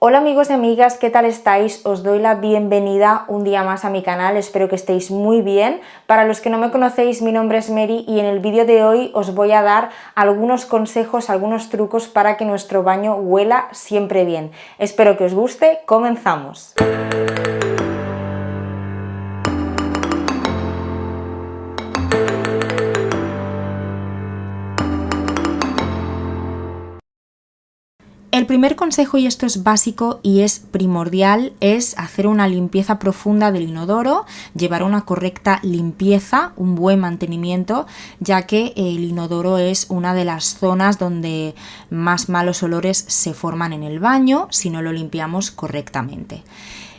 Hola amigos y amigas, ¿qué tal estáis? Os doy la bienvenida un día más a mi canal, espero que estéis muy bien. Para los que no me conocéis, mi nombre es Mary y en el vídeo de hoy os voy a dar algunos consejos, algunos trucos para que nuestro baño huela siempre bien. Espero que os guste, comenzamos. El primer consejo, y esto es básico y es primordial, es hacer una limpieza profunda del inodoro, llevar una correcta limpieza, un buen mantenimiento, ya que el inodoro es una de las zonas donde más malos olores se forman en el baño si no lo limpiamos correctamente.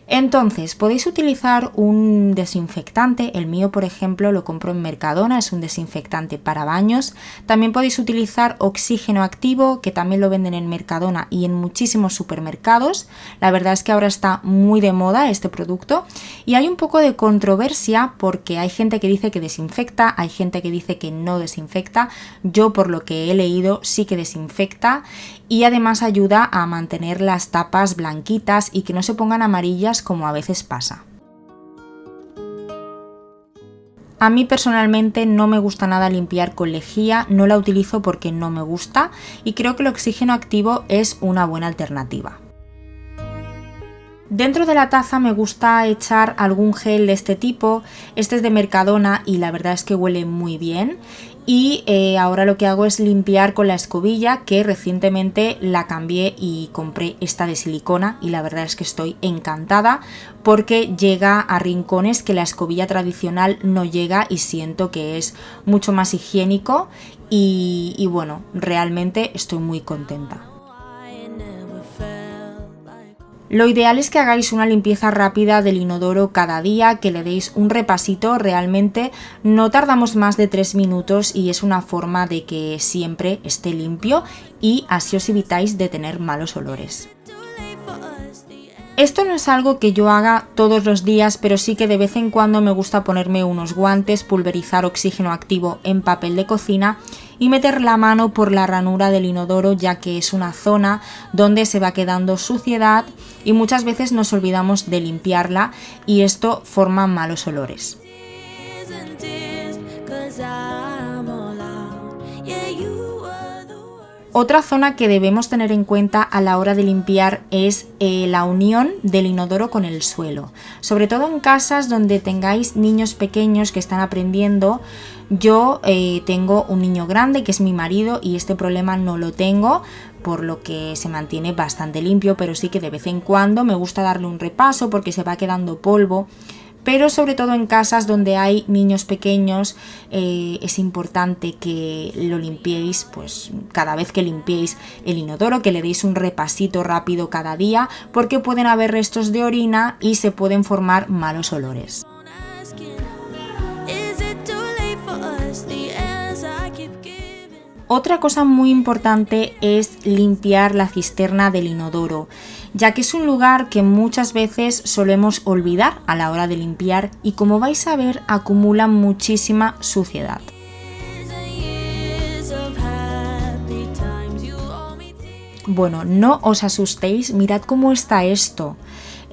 Entonces, podéis utilizar un desinfectante, el mío por ejemplo lo compro en Mercadona, es un desinfectante para baños. También podéis utilizar oxígeno activo, que también lo venden en Mercadona y en muchísimos supermercados. La verdad es que ahora está muy de moda este producto y hay un poco de controversia porque hay gente que dice que desinfecta, hay gente que dice que no desinfecta. Yo, por lo que he leído, sí que desinfecta y además ayuda a mantener las tapas blanquitas y que no se pongan amarillas como a veces pasa. A mí personalmente no me gusta nada limpiar con lejía, no la utilizo porque no me gusta y creo que el oxígeno activo es una buena alternativa. Dentro de la taza me gusta echar algún gel de este tipo, este es de Mercadona y la verdad es que huele muy bien. Y ahora lo que hago es limpiar con la escobilla, que recientemente la cambié y compré esta de silicona y la verdad es que estoy encantada porque llega a rincones que la escobilla tradicional no llega y siento que es mucho más higiénico y bueno, realmente estoy muy contenta. Lo ideal es que hagáis una limpieza rápida del inodoro cada día, que le deis un repasito, realmente no tardamos más de 3 minutos y es una forma de que siempre esté limpio y así os evitáis de tener malos olores. Esto no es algo que yo haga todos los días, pero sí que de vez en cuando me gusta ponerme unos guantes, pulverizar oxígeno activo en papel de cocina y meter la mano por la ranura del inodoro, ya que es una zona donde se va quedando suciedad y muchas veces nos olvidamos de limpiarla y esto forma malos olores. Otra zona que debemos tener en cuenta a la hora de limpiar es la unión del inodoro con el suelo. Sobre todo en casas donde tengáis niños pequeños que están aprendiendo. Yo tengo un niño grande que es mi marido y este problema no lo tengo, por lo que se mantiene bastante limpio, pero sí que de vez en cuando me gusta darle un repaso porque se va quedando polvo. Pero sobre todo en casas donde hay niños pequeños es importante que lo limpiéis, pues cada vez que limpiéis el inodoro, que le deis un repasito rápido cada día, porque pueden haber restos de orina y se pueden formar malos olores. Otra cosa muy importante es limpiar la cisterna del inodoro, ya que es un lugar que muchas veces solemos olvidar a la hora de limpiar y, como vais a ver, acumula muchísima suciedad. Bueno, no os asustéis, mirad cómo está esto.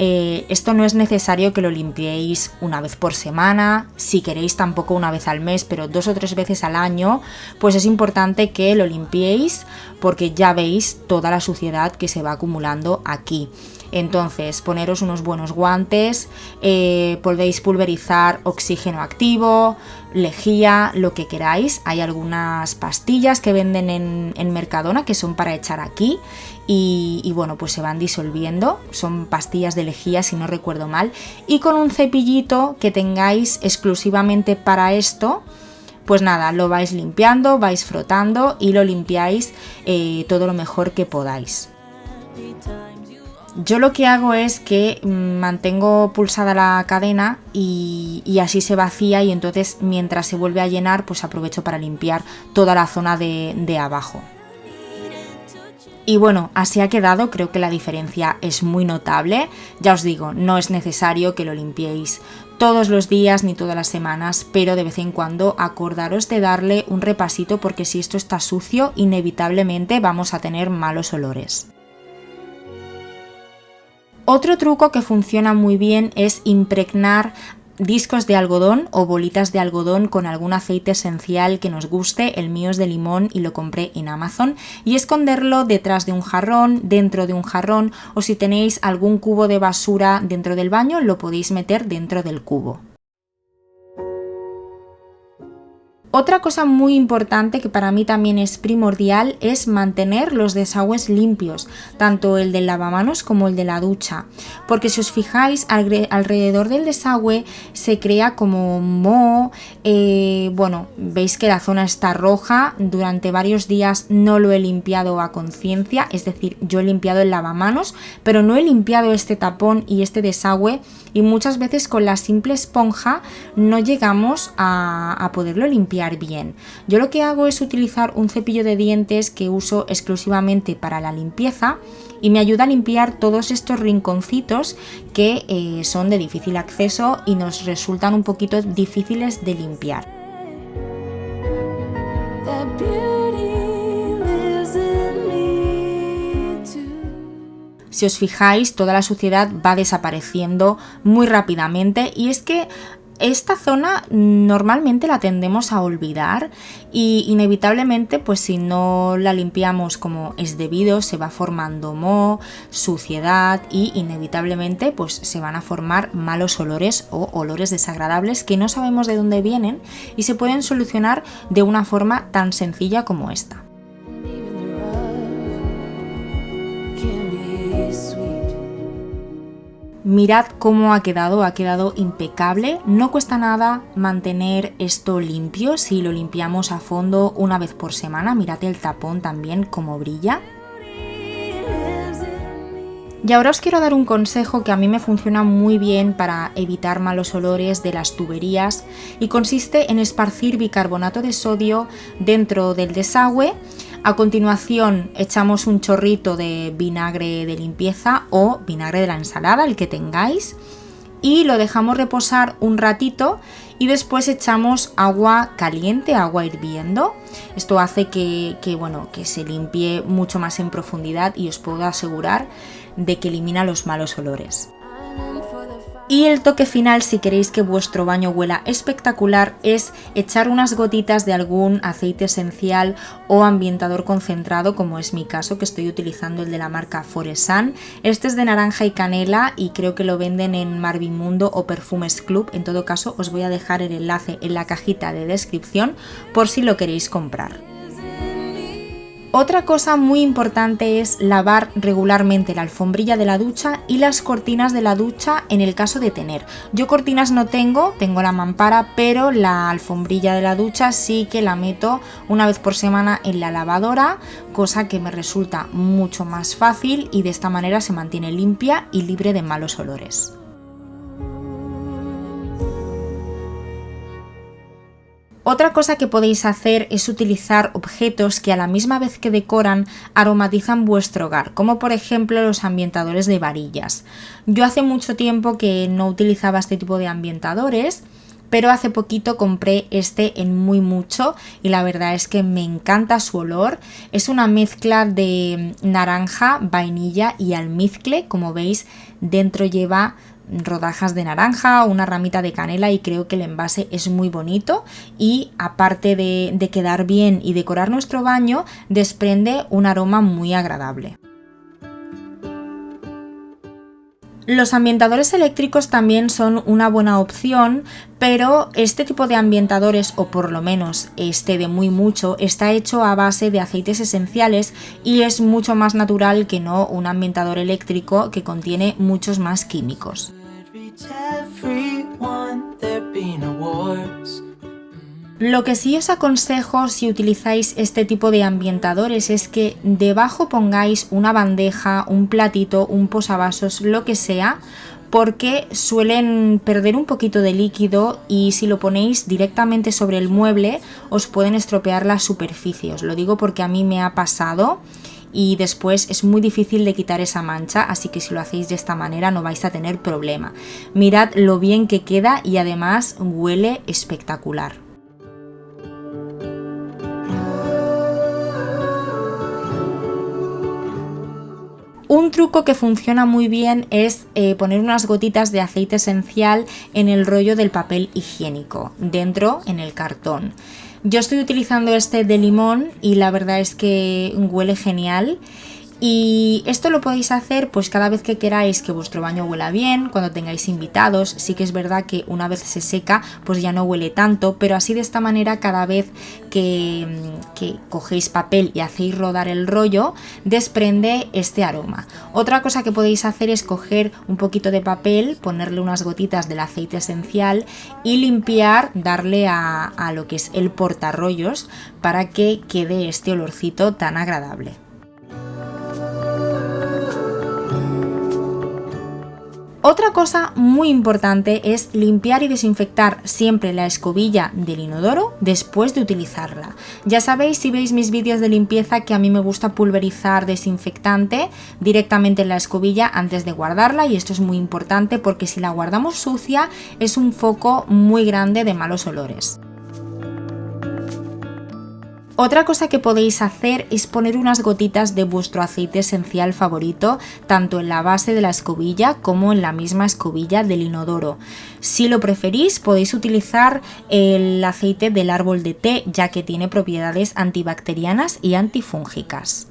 Esto no es necesario que lo limpiéis una vez por semana, si queréis tampoco una vez al mes, pero 2 o 3 veces al año, pues es importante que lo limpiéis porque ya veis toda la suciedad que se va acumulando aquí. Entonces, poneros unos buenos guantes, podéis pulverizar oxígeno activo, lejía, lo que queráis. Hay algunas pastillas que venden en Mercadona que son para echar aquí y bueno, pues se van disolviendo. Son pastillas de lejía, si no recuerdo mal. Y con un cepillito que tengáis exclusivamente para esto, pues nada, lo vais limpiando, vais frotando y lo limpiáis todo lo mejor que podáis. Yo lo que hago es que mantengo pulsada la cadena y así se vacía y entonces mientras se vuelve a llenar pues aprovecho para limpiar toda la zona de abajo. Y bueno, así ha quedado, creo que la diferencia es muy notable. Ya os digo, no es necesario que lo limpiéis todos los días ni todas las semanas, pero de vez en cuando acordaros de darle un repasito porque si esto está sucio, inevitablemente vamos a tener malos olores. Otro truco que funciona muy bien es impregnar discos de algodón o bolitas de algodón con algún aceite esencial que nos guste. El mío es de limón y lo compré en Amazon, y esconderlo detrás de un jarrón, dentro de un jarrón, o si tenéis algún cubo de basura dentro del baño lo podéis meter dentro del cubo. Otra cosa muy importante que para mí también es primordial es mantener los desagües limpios, tanto el del lavamanos como el de la ducha, porque si os fijáis alrededor del desagüe se crea como moho, veis que la zona está roja, durante varios días no lo he limpiado a conciencia, es decir, yo he limpiado el lavamanos, pero no he limpiado este tapón y este desagüe, y muchas veces con la simple esponja no llegamos a poderlo limpiar bien. Yo lo que hago es utilizar un cepillo de dientes que uso exclusivamente para la limpieza y me ayuda a limpiar todos estos rinconcitos que son de difícil acceso y nos resultan un poquito difíciles de limpiar. Si os fijáis, toda la suciedad va desapareciendo muy rápidamente, y es que esta zona normalmente la tendemos a olvidar y inevitablemente, pues si no la limpiamos como es debido, se va formando moho, suciedad, y inevitablemente pues se van a formar malos olores o olores desagradables que no sabemos de dónde vienen y se pueden solucionar de una forma tan sencilla como esta. Mirad cómo ha quedado impecable, no cuesta nada mantener esto limpio si lo limpiamos a fondo una vez por semana. Mirad el tapón también cómo brilla. Y ahora os quiero dar un consejo que a mí me funciona muy bien para evitar malos olores de las tuberías, y consiste en esparcir bicarbonato de sodio dentro del desagüe. A continuación echamos un chorrito de vinagre de limpieza o vinagre de la ensalada, el que tengáis, y lo dejamos reposar un ratito, y después echamos agua caliente, agua hirviendo. Esto hace que se limpie mucho más en profundidad, y os puedo asegurar de que elimina los malos olores. Y el toque final, si queréis que vuestro baño huela espectacular, es echar unas gotitas de algún aceite esencial o ambientador concentrado, como es mi caso, que estoy utilizando el de la marca Foresan. Este es de naranja y canela y creo que lo venden en Marvimundo o Perfumes Club. En todo caso, os voy a dejar el enlace en la cajita de descripción por si lo queréis comprar. Otra cosa muy importante es lavar regularmente la alfombrilla de la ducha y las cortinas de la ducha en el caso de tener. Yo cortinas no tengo la mampara, pero la alfombrilla de la ducha sí que la meto una vez por semana en la lavadora, cosa que me resulta mucho más fácil, y de esta manera se mantiene limpia y libre de malos olores. Otra cosa que podéis hacer es utilizar objetos que a la misma vez que decoran aromatizan vuestro hogar, como por ejemplo los ambientadores de varillas. Yo hace mucho tiempo que no utilizaba este tipo de ambientadores, pero hace poquito compré este en Muy Mucho y la verdad es que me encanta su olor. Es una mezcla de naranja, vainilla y almizcle. Como veis, dentro lleva rodajas de naranja, una ramita de canela, y creo que el envase es muy bonito, y aparte de quedar bien y decorar nuestro baño, desprende un aroma muy agradable. Los ambientadores eléctricos también son una buena opción, pero este tipo de ambientadores, o por lo menos este de Muy Mucho, está hecho a base de aceites esenciales y es mucho más natural que no un ambientador eléctrico que contiene muchos más químicos. Lo que sí os aconsejo si utilizáis este tipo de ambientadores es que debajo pongáis una bandeja, un platito, un posavasos, lo que sea, porque suelen perder un poquito de líquido y si lo ponéis directamente sobre el mueble os pueden estropear la superficie. Os lo digo porque a mí me ha pasado y después es muy difícil de quitar esa mancha, así que si lo hacéis de esta manera no vais a tener problema. Mirad lo bien que queda y además huele espectacular. Un truco que funciona muy bien es poner unas gotitas de aceite esencial en el rollo del papel higiénico, dentro en el cartón. Yo estoy utilizando este de limón y la verdad es que huele genial. Y esto lo podéis hacer pues cada vez que queráis que vuestro baño huela bien, cuando tengáis invitados. Sí que es verdad que una vez se seca pues ya no huele tanto, pero así de esta manera cada vez que cogéis papel y hacéis rodar el rollo desprende este aroma. Otra cosa que podéis hacer es coger un poquito de papel, ponerle unas gotitas del aceite esencial y limpiar, darle a lo que es el portarrollos para que quede este olorcito tan agradable. Otra cosa muy importante es limpiar y desinfectar siempre la escobilla del inodoro después de utilizarla. Ya sabéis, si veis mis vídeos de limpieza, que a mí me gusta pulverizar desinfectante directamente en la escobilla antes de guardarla, y esto es muy importante porque si la guardamos sucia es un foco muy grande de malos olores. Otra cosa que podéis hacer es poner unas gotitas de vuestro aceite esencial favorito, tanto en la base de la escobilla como en la misma escobilla del inodoro. Si lo preferís, podéis utilizar el aceite del árbol de té, ya que tiene propiedades antibacterianas y antifúngicas.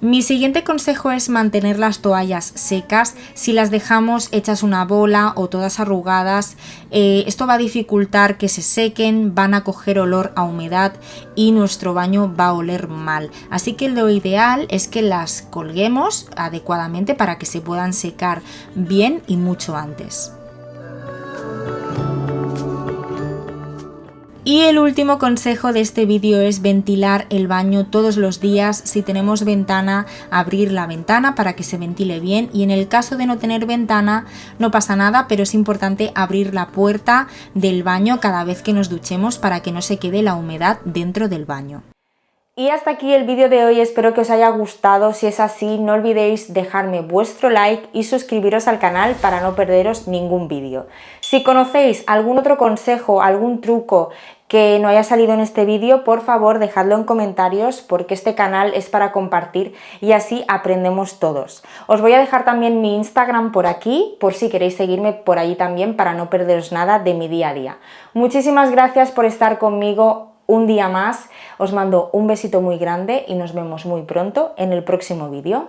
Mi siguiente consejo es mantener las toallas secas. Si las dejamos hechas una bola o todas arrugadas, esto va a dificultar que se sequen, van a coger olor a humedad y nuestro baño va a oler mal. Así que lo ideal es que las colguemos adecuadamente para que se puedan secar bien y mucho antes. Y el último consejo de este vídeo es ventilar el baño todos los días. Si tenemos ventana, abrir la ventana para que se ventile bien, y en el caso de no tener ventana no pasa nada, pero es importante abrir la puerta del baño cada vez que nos duchemos para que no se quede la humedad dentro del baño. Y hasta aquí el vídeo de hoy, espero que os haya gustado. Si es así, no olvidéis dejarme vuestro like y suscribiros al canal para no perderos ningún vídeo. Si conocéis algún otro consejo, algún truco que no haya salido en este vídeo, por favor dejadlo en comentarios, porque este canal es para compartir y así aprendemos todos. Os voy a dejar también mi Instagram por aquí, por si queréis seguirme por allí también para no perderos nada de mi día a día. Muchísimas gracias por estar conmigo un día más. Os mando un besito muy grande y nos vemos muy pronto en el próximo vídeo.